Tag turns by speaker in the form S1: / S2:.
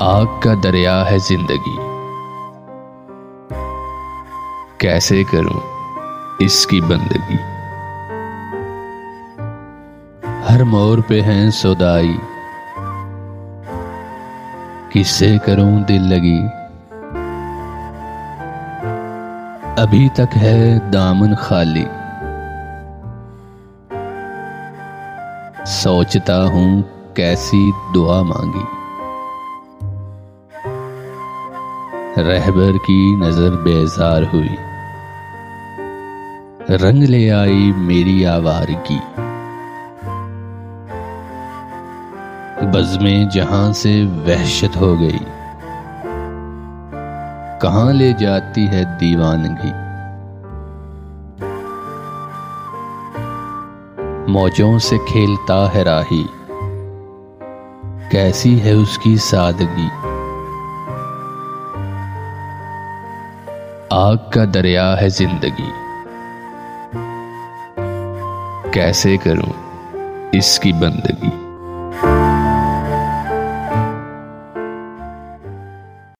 S1: आग का दरिया है जिंदगी, कैसे करूं इसकी बंदगी। हर मोड़ पे हैं सौदाई, किससे करूं दिल लगी। अभी तक है दामन खाली, सोचता हूं कैसी दुआ मांगी। रहबर की नजर बेजार हुई, रंग ले आई मेरी आवारगी। बज़्मे जहां से वहशत हो गई, कहां ले जाती है दीवानगी। मौजों से खेलता है राही, कैसी है उसकी सादगी। आग का दरिया है जिंदगी, कैसे करूं इसकी बंदगी।